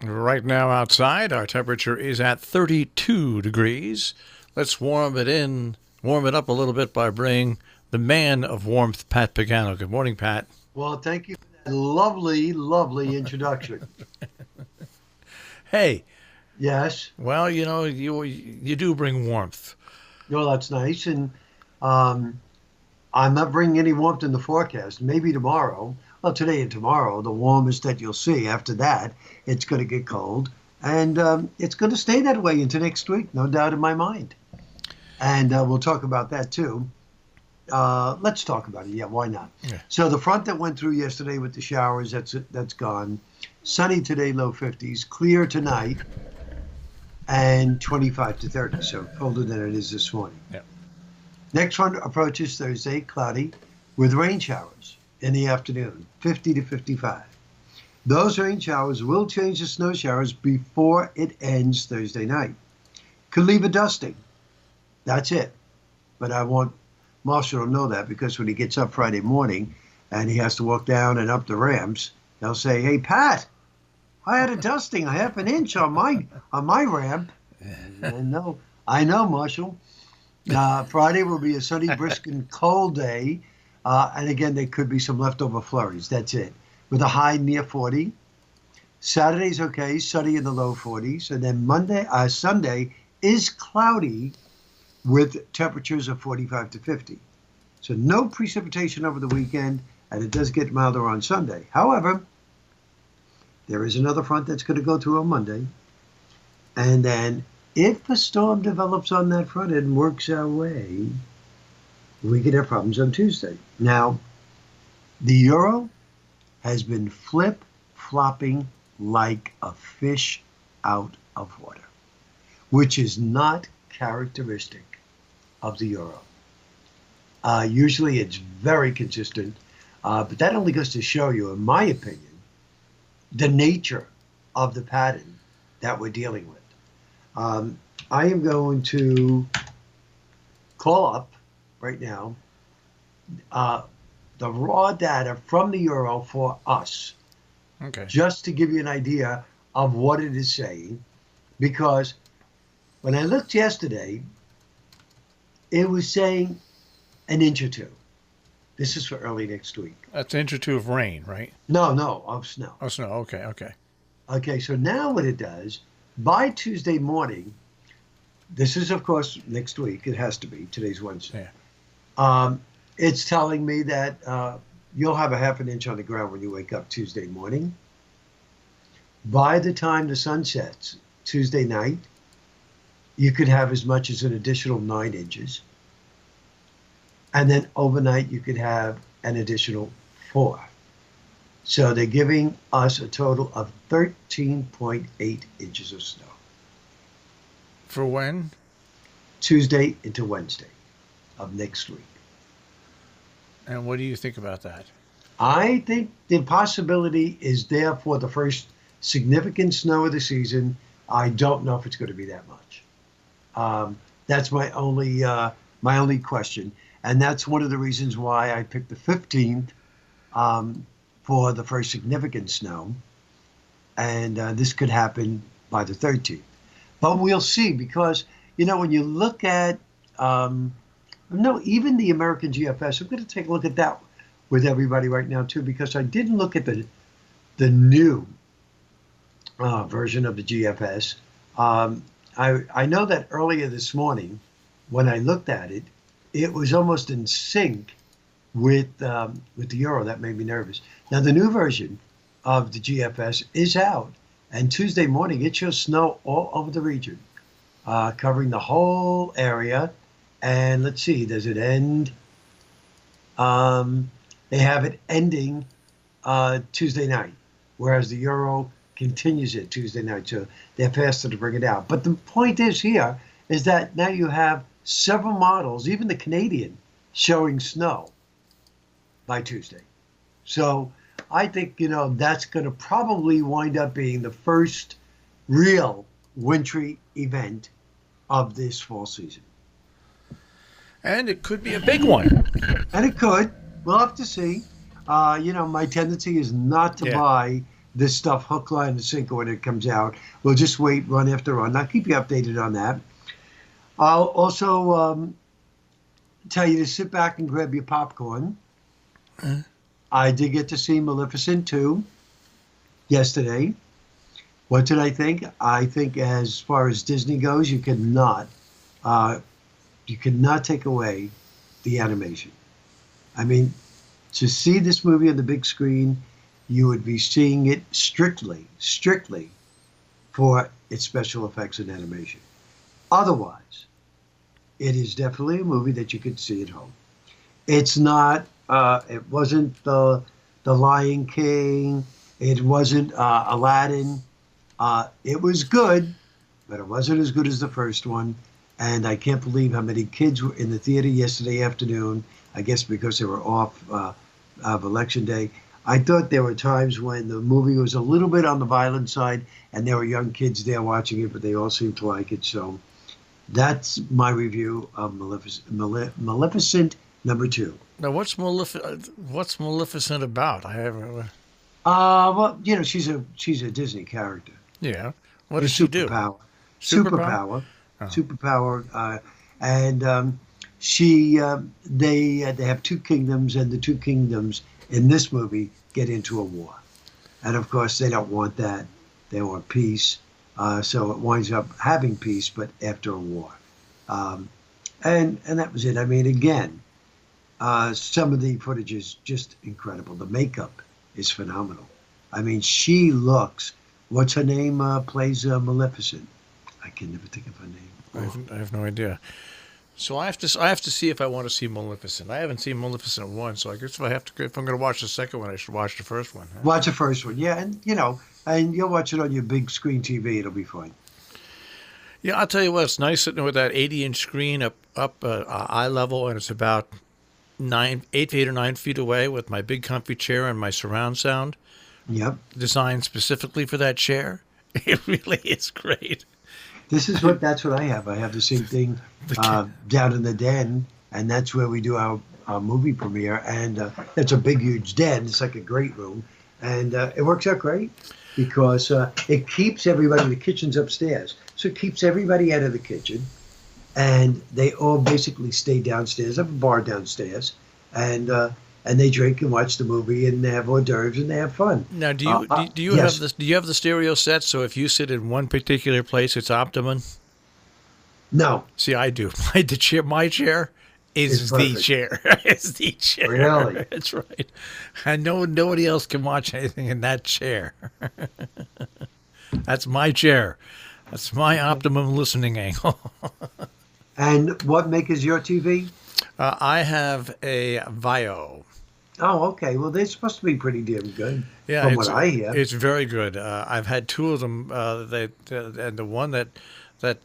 Right now outside, our temperature is at 32 degrees. Let's warm it up a little bit by bringing the man of warmth, Pat Pagano. Good morning, Pat. Well, thank you for that lovely, lovely introduction. Hey, Yes, well, you do bring warmth. well, that's nice. And um, I'm not bringing any warmth in the forecast. Maybe tomorrow, well, today and tomorrow, the warmest that you'll see. After that, it's going to get cold. And it's going to stay that way into next week, no doubt in my mind. And we'll talk about that too. Let's talk about it. Yeah, why not? Yeah. So the front that went through yesterday with the showers, that's gone. Sunny today, low 50s. Clear tonight, and 25 to 30, so colder than it is this morning. Yeah. Next front approaches Thursday, cloudy, with rain showers in the afternoon, 50 to 55. Those rain showers will change to snow showers before it ends Thursday night. Could leave a dusting. That's it. But I want Marshall to know that, because when he gets up Friday morning and he has to walk down and up the ramps, they'll say, "Hey, Pat, I had a dusting, a half an inch on my ramp." And no, I know, Marshall. Friday will be a sunny, brisk, and cold day, and again there could be some leftover flurries. That's it, with a high near 40. Saturday's okay, sunny in the low 40s, and then Sunday is cloudy with temperatures of 45 to 50. So no precipitation over the weekend, and it does get milder on Sunday. However, there is another front that's going to go through on Monday. And then if a storm develops on that front and works our way, we could have problems on Tuesday. Now, the euro has been flip-flopping like a fish out of water, which is not characteristic of the euro. Usually it's very consistent, but that only goes to show you, in my opinion, the nature of the pattern that we're dealing with. I am going to call up right now the raw data from the euro for us, Okay. just to give you an idea of what it is saying. Because when I looked yesterday, it was saying an inch or two. This is for early next week. That's an inch or two of rain, right? No, of snow. Oh, snow. Okay, okay. Okay, so now what it does, by Tuesday morning, this is, of course, next week. It has to be. Today's Wednesday. Yeah. It's telling me that you'll have a half an inch on the ground when you wake up Tuesday morning. By the time the sun sets Tuesday night, you could have as much as an additional 9 inches. And then overnight, you could have an additional 4. So they're giving us a total of 13.8 inches of snow. For when? Tuesday into Wednesday of next week. And what do you think about that? I think the possibility is there for the first significant snow of the season. I don't know if it's going to be that much. That's my only question. And that's one of the reasons why I picked the 15th for the first significant snow. And this could happen by the 13th. But we'll see, because, when you look at, even the American GFS, I'm going to take a look at that with everybody right now, too, because I didn't look at the new version of the GFS. I know that earlier this morning, when I looked at it, it was almost in sync with the euro. That made me nervous. Now, the new version of the GFS is out, and Tuesday morning it shows snow all over the region, covering the whole area. And let's see, does it end? They have it ending Tuesday night, whereas the euro continues it Tuesday night, so they're faster to bring it out. But the point is here is that now you have several models, even the Canadian, showing snow by Tuesday. So I think, that's going to probably wind up being the first real wintry event of this fall season. And it could be a big one. And it could. We'll have to see. My tendency is not to buy this stuff hook, line, and sinker when it comes out. We'll just wait run after run. I'll keep you updated on that. I'll also tell you to sit back and grab your popcorn. I did get to see Maleficent 2 yesterday. What did I think? I think as far as Disney goes, you cannot take away the animation. I mean, to see this movie on the big screen, you would be seeing it strictly for its special effects and animation. Otherwise, it is definitely a movie that you could see at home. It's not, it wasn't the Lion King. It wasn't Aladdin. It was good, but it wasn't as good as the first one. And I can't believe how many kids were in the theater yesterday afternoon. I guess because they were off of Election Day. I thought there were times when the movie was a little bit on the violent side, and there were young kids there watching it, but they all seemed to like it. So that's my review of Maleficent number 2. Now, what's Maleficent about? I haven't. Well, you know, she's a Disney character. Yeah. What does she do? Superpower. Oh. Superpower. And they have two kingdoms, and the two kingdoms in this movie get into a war. And of course, they don't want that. They want peace. So it winds up having peace, but after a war. And that was it. I mean, again, some of the footage is just incredible. The makeup is phenomenal. I mean, she looks. What's her name? Plays Maleficent. I can never think of her name. I have no idea. So I have to see if I want to see Maleficent. I haven't seen Maleficent 1, so I guess if I'm going to watch the second one, I should watch the first one. Huh? Watch the first one, yeah, and you'll watch it on your big screen TV. It'll be fine. Yeah, I'll tell you what, it's nice sitting with that 80-inch screen up eye level, and it's about 8 feet or 9 feet away with my big comfy chair and my surround sound. Yep. Designed specifically for that chair. It really is great. That's what I have. I have the same thing down in the den, and that's where we do our movie premiere. And it's a big, huge den. It's like a great room, and it works out great because it keeps everybody. The kitchen's upstairs, so it keeps everybody out of the kitchen, and they all basically stay downstairs. I have a bar downstairs, and they drink and watch the movie, and they have hors d'oeuvres, and they have fun. Now, do you yes. have the stereo set? So if you sit in one particular place, it's optimum. No. See, I do. My chair is the chair. It's the chair. Really? That's right. I know nobody else can watch anything in that chair. That's my chair. That's my optimum listening angle. And what make is your TV? I have a Vio. Oh, okay. Well, they're supposed to be pretty damn good. Yeah, from what I hear. It's very good. I've had two of them. And the one that I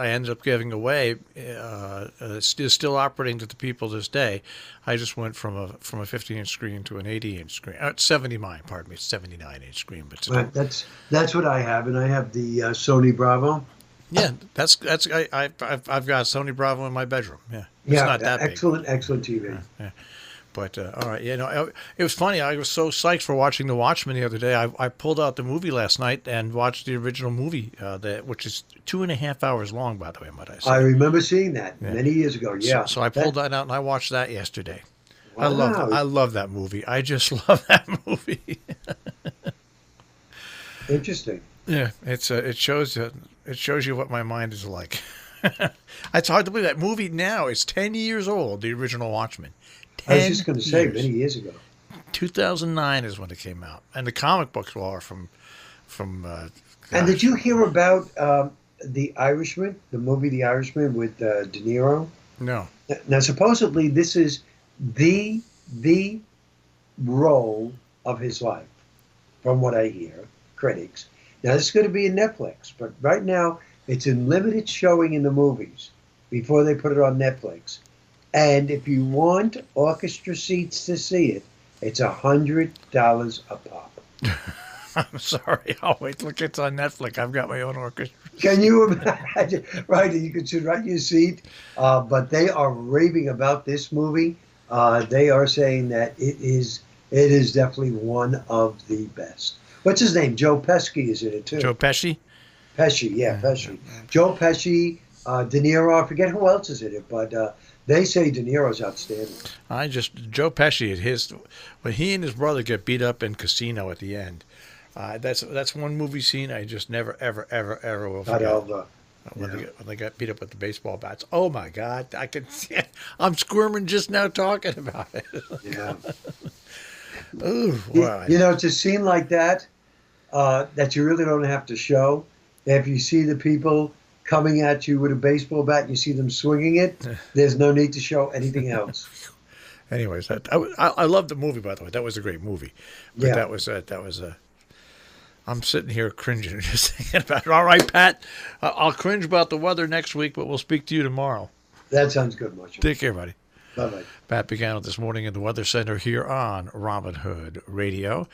ended up giving away is still operating to the people this day. I just went from a 50-inch screen to an 80-inch screen. 79-inch screen, but still. Right, that's what I have, and I have the Sony Bravo. Yeah, I've got Sony Bravo in my bedroom. Yeah, it's not that big. Excellent TV. Yeah. But all right, it was funny. I was so psyched for watching The Watchmen the other day. I pulled out the movie last night and watched the original movie, which is 2.5 hours long, by the way, might I say. I remember seeing that many years ago. Yeah. So I pulled that out and I watched that yesterday. Wow. I love that movie. I just love that movie. Interesting. Yeah, it shows you what my mind is like. It's hard to believe that movie now is 10 years old. The original Watchmen. I was just going to say many years ago. 2009 is when it came out, and the comic books are from. And did you hear about The Irishman, the movie The Irishman with De Niro? No. Now, supposedly this is the role of his life, from what I hear, critics. Now, this is going to be in Netflix, but right now it's in limited showing in the movies before they put it on Netflix. And if you want orchestra seats to see it, it's $100 a pop. I'm sorry. I'll wait till it's on Netflix. I've got my own orchestra. Can you imagine? Right, you can sit right in your seat. But they are raving about this movie. They are saying that it is definitely one of the best. What's his name? Joe Pesci is in it too. Joe Pesci? Pesci, yeah, Pesci. Joe Pesci, De Niro. I forget who else is in it, but they say De Niro's outstanding. Joe Pesci at his when he and his brother get beat up in Casino at the end. That's one movie scene I just never ever will forget. When they got beat up with the baseball bats. Oh my God! I'm squirming just now talking about it. Yeah. Ooh, wow. It's a scene like that that you really don't have to show. If you see the people coming at you with a baseball bat, and you see them swinging it. There's no need to show anything else. Anyways, I love the movie. By the way, that was a great movie. But yeah, that was a. I'm sitting here cringing just thinking about it. All right, Pat. I'll cringe about the weather next week, but we'll speak to you tomorrow. That sounds good, Marshall. Take care, buddy. Bye-bye. Pat Pagano this morning in the Weather Center here on Robin Hood Radio.